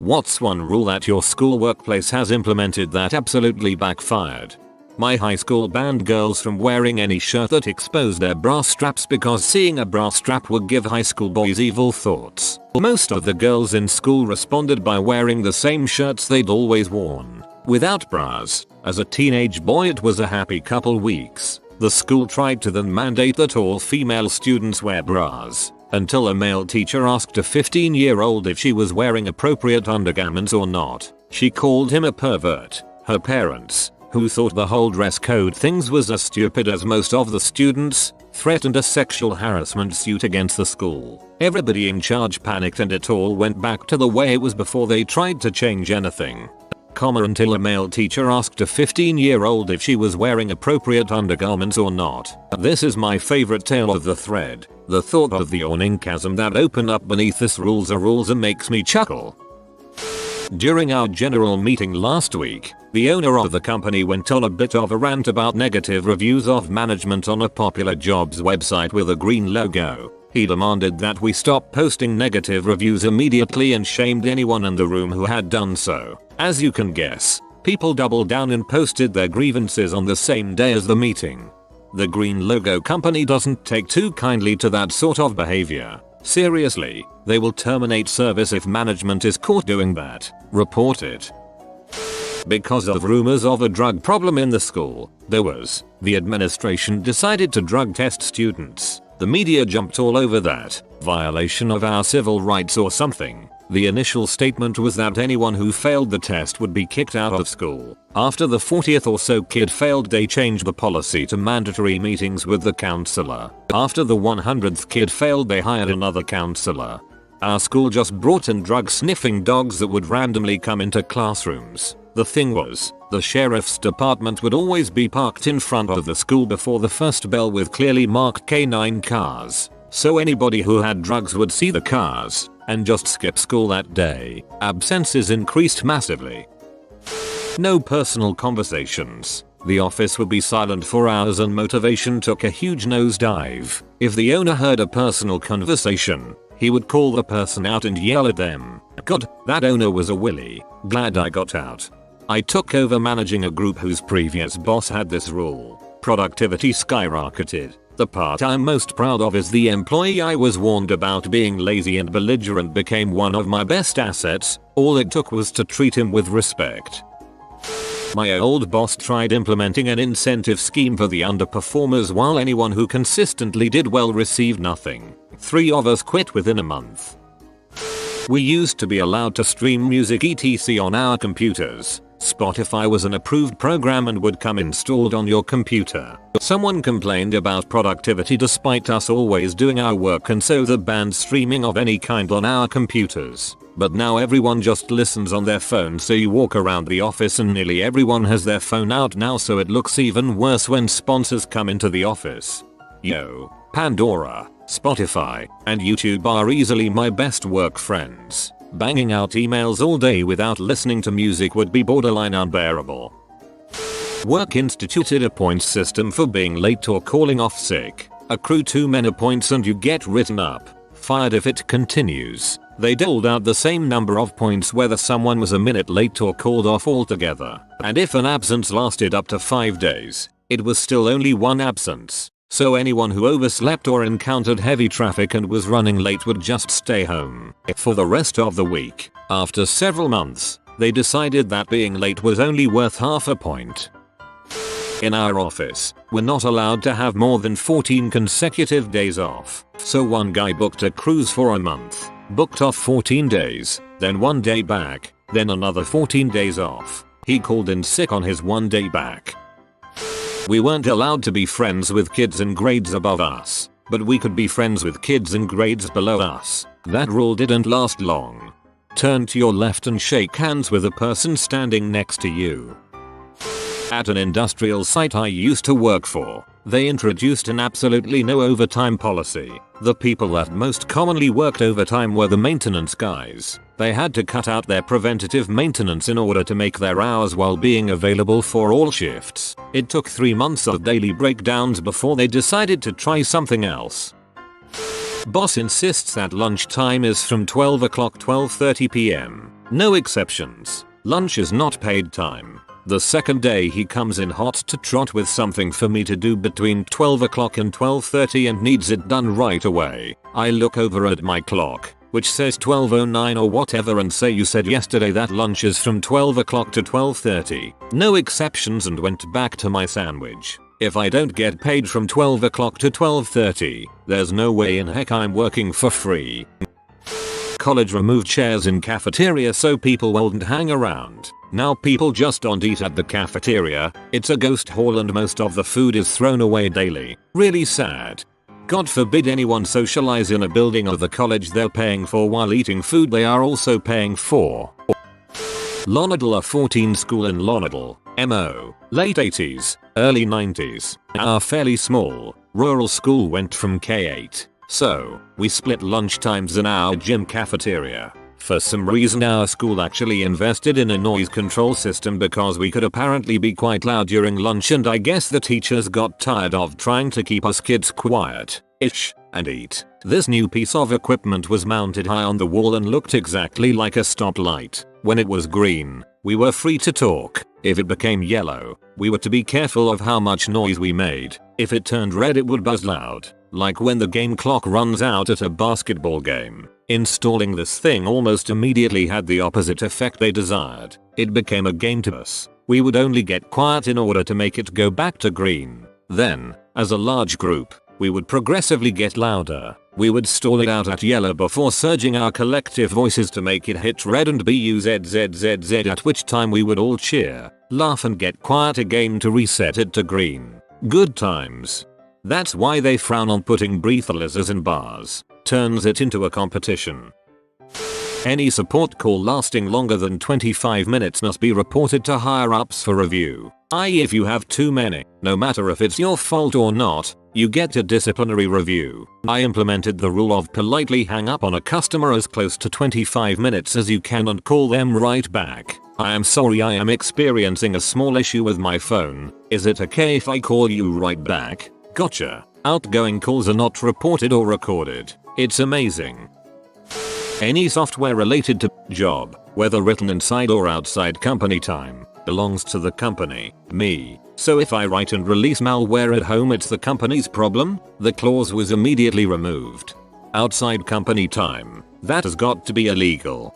What's one rule that your school workplace has implemented that absolutely backfired? My high school banned girls from wearing any shirt that exposed their bra straps because seeing a bra strap would give high school boys evil thoughts. Most of the girls in school responded by wearing the same shirts they'd always worn, without bras. As a teenage boy, it was a happy couple weeks. The school tried to then mandate that all female students wear bras, until a male teacher asked a 15-year-old if she was wearing appropriate undergarments or not. She called him a pervert. Her parents, who thought the whole dress code things was as stupid as most of the students, threatened a sexual harassment suit against the school. Everybody in charge panicked and it all went back to the way it was before they tried to change anything. Until a male teacher asked a 15-year-old if she was wearing appropriate undergarments or not. This is my favorite tale of the thread. The thought of the yawning chasm that opened up beneath this rules makes me chuckle. During our general meeting last week, the owner of the company went on a bit of a rant about negative reviews of management on a popular jobs website with a green logo. He demanded that we stop posting negative reviews immediately and shamed anyone in the room who had done so. As you can guess, people doubled down and posted their grievances on the same day as the meeting. The green logo company doesn't take too kindly to that sort of behavior. Seriously, they will terminate service if management is caught doing that. Report it. Because of rumors of a drug problem in the school, the administration decided to drug test students. The media jumped all over that. Violation of our civil rights or something. The initial statement was that anyone who failed the test would be kicked out of school. After the 40th or so kid failed, they changed the policy to mandatory meetings with the counselor. After the 100th kid failed, they hired another counselor. Our school just brought in drug-sniffing dogs that would randomly come into classrooms. The thing was, the sheriff's department would always be parked in front of the school before the first bell with clearly marked K9 cars. So anybody who had drugs would see the cars and just skip school that day. Absences increased massively. No personal conversations. The office would be silent for hours and motivation took a huge nosedive. If the owner heard a personal conversation, he would call the person out and yell at them. God, that owner was a willy. Glad I got out. I took over managing a group whose previous boss had this rule. Productivity skyrocketed. The part I'm most proud of is the employee I was warned about being lazy and belligerent became one of my best assets. All it took was to treat him with respect. My old boss tried implementing an incentive scheme for the underperformers while anyone who consistently did well received nothing. 3 of us quit within a month. We used to be allowed to stream music etc on our computers. Spotify was an approved program and would come installed on your computer. Someone complained about productivity despite us always doing our work, and so they banned streaming of any kind on our computers. But now everyone just listens on their phone, so you walk around the office and nearly everyone has their phone out now, so it looks even worse when sponsors come into the office. Yo, Pandora, Spotify, and YouTube are easily my best work friends. Banging out emails all day without listening to music would be borderline unbearable. Work instituted a points system for being late or calling off sick. Accrue too many points and you get written up. Fired if it continues. They doled out the same number of points whether someone was a minute late or called off altogether. And if an absence lasted up to 5 days, it was still only one absence. So anyone who overslept or encountered heavy traffic and was running late would just stay home for the rest of the week. After several months, they decided that being late was only worth half a point. In our office, we're not allowed to have more than 14 consecutive days off. So one guy booked a cruise for a month, booked off 14 days, then 1 day back, then another 14 days off. He called in sick on his 1 day back. We weren't allowed to be friends with kids in grades above us, but we could be friends with kids in grades below us. That rule didn't last long. Turn to your left and shake hands with the person standing next to you. At an industrial site I used to work for, they introduced an absolutely no overtime policy. The people that most commonly worked overtime were the maintenance guys. They had to cut out their preventative maintenance in order to make their hours while being available for all shifts. It took 3 months of daily breakdowns before they decided to try something else. Boss insists that lunchtime is from 12 o'clock 12:30 p.m. No exceptions. Lunch is not paid time. The second day he comes in hot to trot with something for me to do between 12 o'clock and 12:30 and needs it done right away. I look over at my clock, which says 12:09 or whatever, and say, you said yesterday that lunch is from 12 o'clock to 12:30. No exceptions, and went back to my sandwich. If I don't get paid from 12 o'clock to 12:30, there's no way in heck I'm working for free. College removed chairs in cafeteria so people wouldn't hang around. Now people just don't eat at the cafeteria. It's a ghost hall and most of the food is thrown away daily. Really sad. God forbid anyone socialize in a building of the college they're paying for while eating food they are also paying for. Lonadal, a 14 school in Lonadal, MO, late 80s, early 90s. Our fairly small, rural school went from K8. So, we split lunch times in our gym cafeteria. For some reason our school actually invested in a noise control system because we could apparently be quite loud during lunch, and I guess the teachers got tired of trying to keep us kids quiet-ish and eat. This new piece of equipment was mounted high on the wall and looked exactly like a stoplight. When it was green, we were free to talk. If it became yellow, we were to be careful of how much noise we made. If it turned red it would buzz loud, like when the game clock runs out at a basketball game. Installing this thing almost immediately had the opposite effect they desired. It became a game to us. We would only get quiet in order to make it go back to green. Then, as a large group, we would progressively get louder. We would stall it out at yellow before surging our collective voices to make it hit red and BUZZZZ, at which time we would all cheer, laugh and get quiet again to reset it to green. Good times. That's why they frown on putting breathalyzers in bars. Turns it into a competition. Any support call lasting longer than 25 minutes must be reported to higher ups for review. I.e., if you have too many, no matter if it's your fault or not, you get a disciplinary review. I implemented the rule of politely hang up on a customer as close to 25 minutes as you can and call them right back. I am sorry, I am experiencing a small issue with my phone. Is it okay if I call you right back? Gotcha. Outgoing calls are not reported or recorded. It's amazing. Any software related to job, whether written inside or outside company time, belongs to the company, me. So if I write and release malware at home, it's the company's problem? The clause was immediately removed. Outside company time, that has got to be illegal.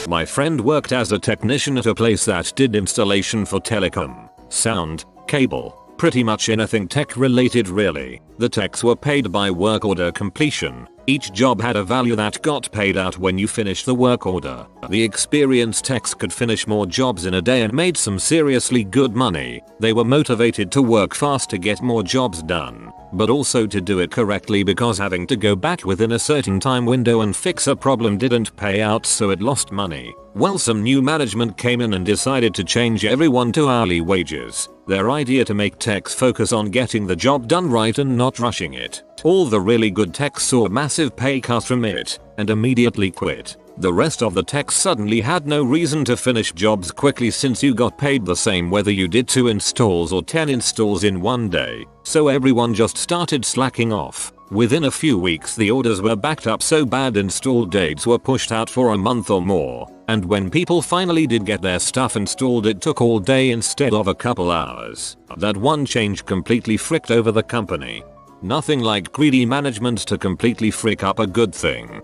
My friend worked as a technician at a place that did installation for telecom, sound, cable, pretty much anything tech related really. The techs were paid by work order completion. Each job had a value that got paid out when you finished the work order. The experienced techs could finish more jobs in a day and made some seriously good money. They were motivated to work fast to get more jobs done, but also to do it correctly because having to go back within a certain time window and fix a problem didn't pay out, so it lost money. Well, some new management came in and decided to change everyone to hourly wages. Their idea to make techs focus on getting the job done right and not rushing it. All the really good techs saw a massive pay cut from it and immediately quit. The rest of the techs suddenly had no reason to finish jobs quickly since you got paid the same whether you did 2 installs or 10 installs in one day. So everyone just started slacking off. Within a few weeks the orders were backed up so bad install dates were pushed out for a month or more. And when people finally did get their stuff installed, it took all day instead of a couple hours. That one change completely fricked over the company. Nothing like greedy management to completely frick up a good thing.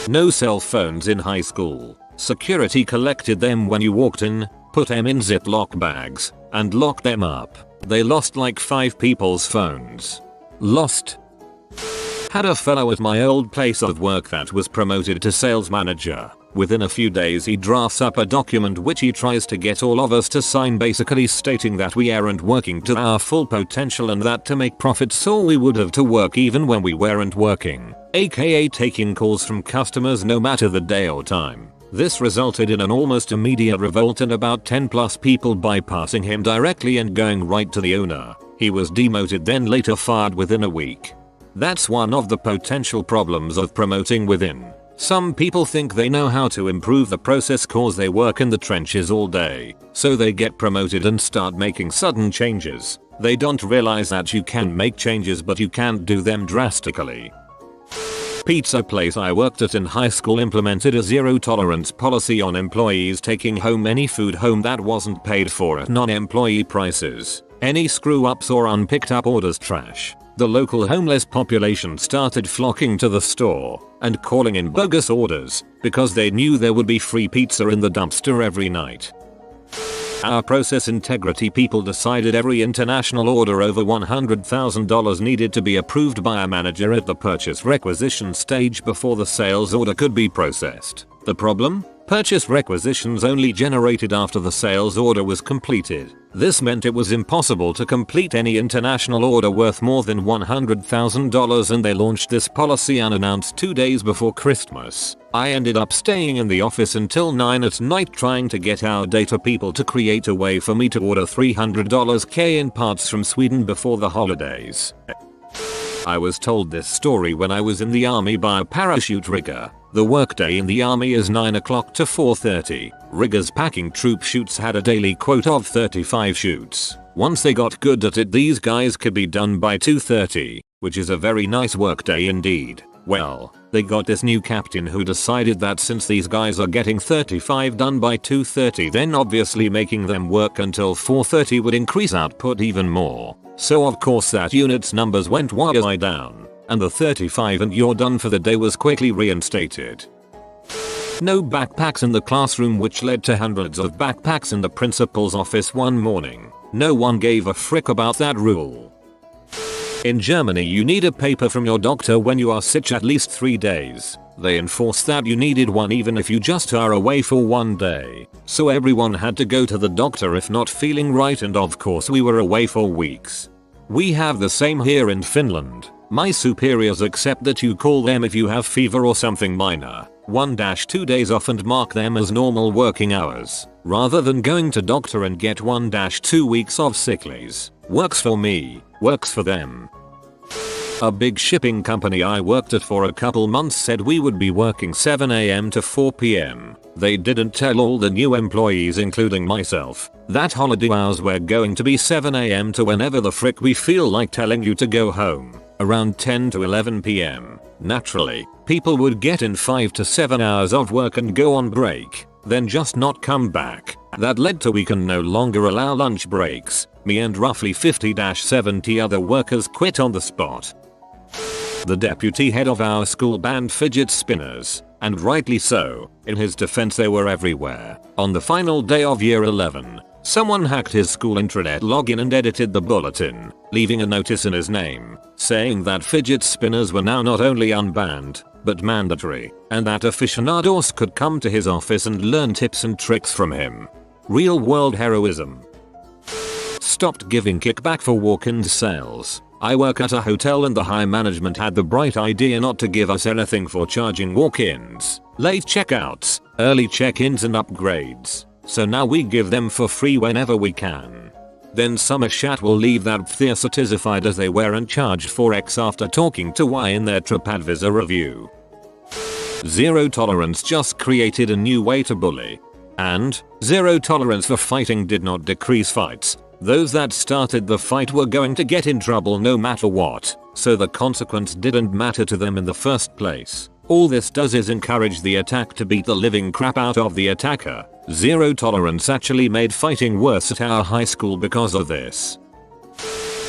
No cell phones in high school. Security collected them when you walked in, put them in Ziploc bags, and locked them up. They lost like 5 people's phones. Lost. Had a fellow at my old place of work that was promoted to sales manager. Within a few days he drafts up a document which he tries to get all of us to sign, basically stating that we aren't working to our full potential and that to make profits so we would have to work even when we weren't working, aka taking calls from customers no matter the day or time. This resulted in an almost immediate revolt and about 10 plus people bypassing him directly and going right to the owner. He was demoted, then later fired within a week. That's one of the potential problems of promoting within. Some people think they know how to improve the process cause they work in the trenches all day, so they get promoted and start making sudden changes. They don't realize that you can make changes but you can't do them drastically. pizza place I worked at in high school implemented a zero tolerance policy on employees taking home any food home that wasn't paid for at non-employee prices. Any screw ups or unpicked up orders trash. The local homeless population started flocking to the store and calling in bogus orders because they knew there would be free pizza in the dumpster every night. Our process integrity people decided every international order over $100,000 needed to be approved by a manager at the purchase requisition stage before the sales order could be processed. The problem? Purchase requisitions only generated after the sales order was completed. This meant it was impossible to complete any international order worth more than $100,000, and they launched this policy unannounced 2 days before Christmas. I ended up staying in the office until 9 at night trying to get our data people to create a way for me to order $300K in parts from Sweden before the holidays. I was told this story when I was in the army by a parachute rigger. The workday in the army is 9 o'clock to 4:30. Riggers packing troop chutes had a daily quota of 35 chutes. Once they got good at it, these guys could be done by 2:30, which is a very nice workday indeed. Well, they got this new captain who decided that since these guys are getting 35 done by 2:30, then obviously making them work until 4:30 would increase output even more. So of course that unit's numbers went way down, and the 35 and you're done for the day was quickly reinstated. No backpacks in the classroom, which led to hundreds of backpacks in the principal's office one morning. No one gave a frick about that rule. In Germany, you need a paper from your doctor when you are sick at least 3 days. They enforced that you needed one even if you just are away for 1 day. So everyone had to go to the doctor if not feeling right, and of course we were away for weeks. We have the same here in Finland. My superiors accept that you call them if you have fever or something minor. 1-2 days off and mark them as normal working hours, rather than going to doctor and get 1-2 weeks of sick leaves. Works for me, works for them. A big shipping company I worked at for a couple months said we would be working 7 AM to 4 PM. They didn't tell all the new employees, including myself, that holiday hours were going to be 7 AM to whenever the frick we feel like telling you to go home, around 10 to 11 PM. Naturally, people would get in 5 to 7 hours of work and go on break, then just not come back. That led to we can no longer allow lunch breaks. Me and roughly 50-70 other workers quit on the spot. The deputy head of our school banned fidget spinners, and rightly so. In his defense, they were everywhere. On the final day of year 11, someone hacked his school intranet login and edited the bulletin, leaving a notice in his name, saying that fidget spinners were now not only unbanned, but mandatory, and that aficionados could come to his office and learn tips and tricks from him. Real world heroism. Stopped giving kickback for walk-in sales. I work at a hotel and the high management had the bright idea not to give us anything for charging walk-ins, late checkouts, early check-ins and upgrades. So now we give them for free whenever we can. Then some shat will leave that they're certified as they were and charged for X after talking to Y in their TripAdvisor review. Zero tolerance just created a new way to bully. And zero tolerance for fighting did not decrease fights. Those that started the fight were going to get in trouble no matter what, so the consequence didn't matter to them in the first place. All this does is encourage the attack to beat the living crap out of the attacker. Zero tolerance actually made fighting worse at our high school because of this.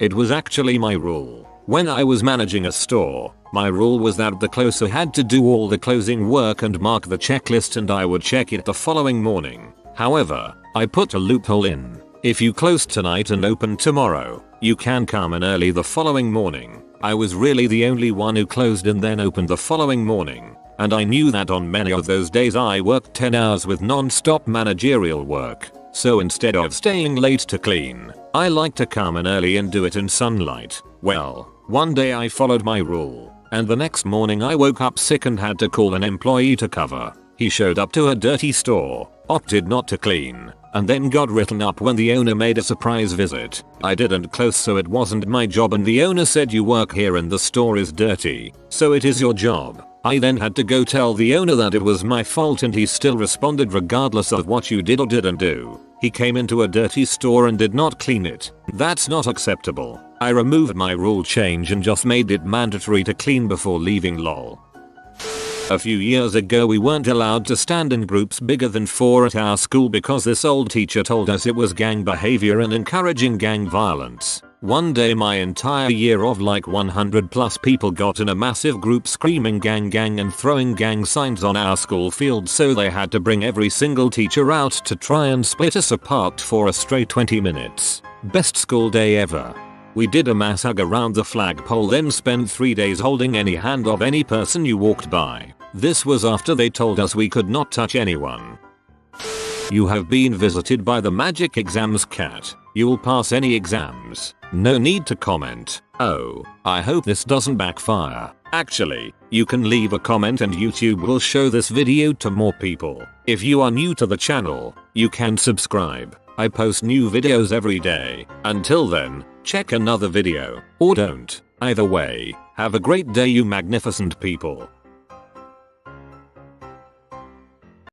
It was actually my rule. When I was managing a store, my rule was that the closer had to do all the closing work and mark the checklist, and I would check it the following morning. However, I put a loophole in. If you closed tonight and open tomorrow, you can come in early the following morning. I was really the only one who closed and then opened the following morning, and I knew that on many of those days I worked 10 hours with non-stop managerial work. So instead of staying late to clean, I like to come in early and do it in sunlight. Well, one day I followed my rule, and the next morning I woke up sick and had to call an employee to cover. He showed up to a dirty store, opted not to clean, and then got written up when the owner made a surprise visit. I didn't close, so it wasn't my job, and the owner said you work here and the store is dirty, so it is your job. I then had to go tell the owner that it was my fault, and he still responded regardless of what you did or didn't do. He came into a dirty store and did not clean it. That's not acceptable. I removed my rule change and just made it mandatory to clean before leaving lol. A few years ago we weren't allowed to stand in groups bigger than 4 at our school because this old teacher told us it was gang behavior and encouraging gang violence. One day my entire year of like 100 plus people got in a massive group screaming gang gang and throwing gang signs on our school field, so they had to bring every single teacher out to try and split us apart for a straight 20 minutes. Best school day ever. We did a mass hug around the flagpole, then spent 3 days holding any hand of any person you walked by. This was after they told us we could not touch anyone. You have been visited by the magic exams cat. You'll pass any exams. No need to comment. Oh, I hope this doesn't backfire. Actually, you can leave a comment and YouTube will show this video to more people. If you are new to the channel, you can subscribe. I post new videos every day. Until then, check another video, or don't. Either way, have a great day you magnificent people.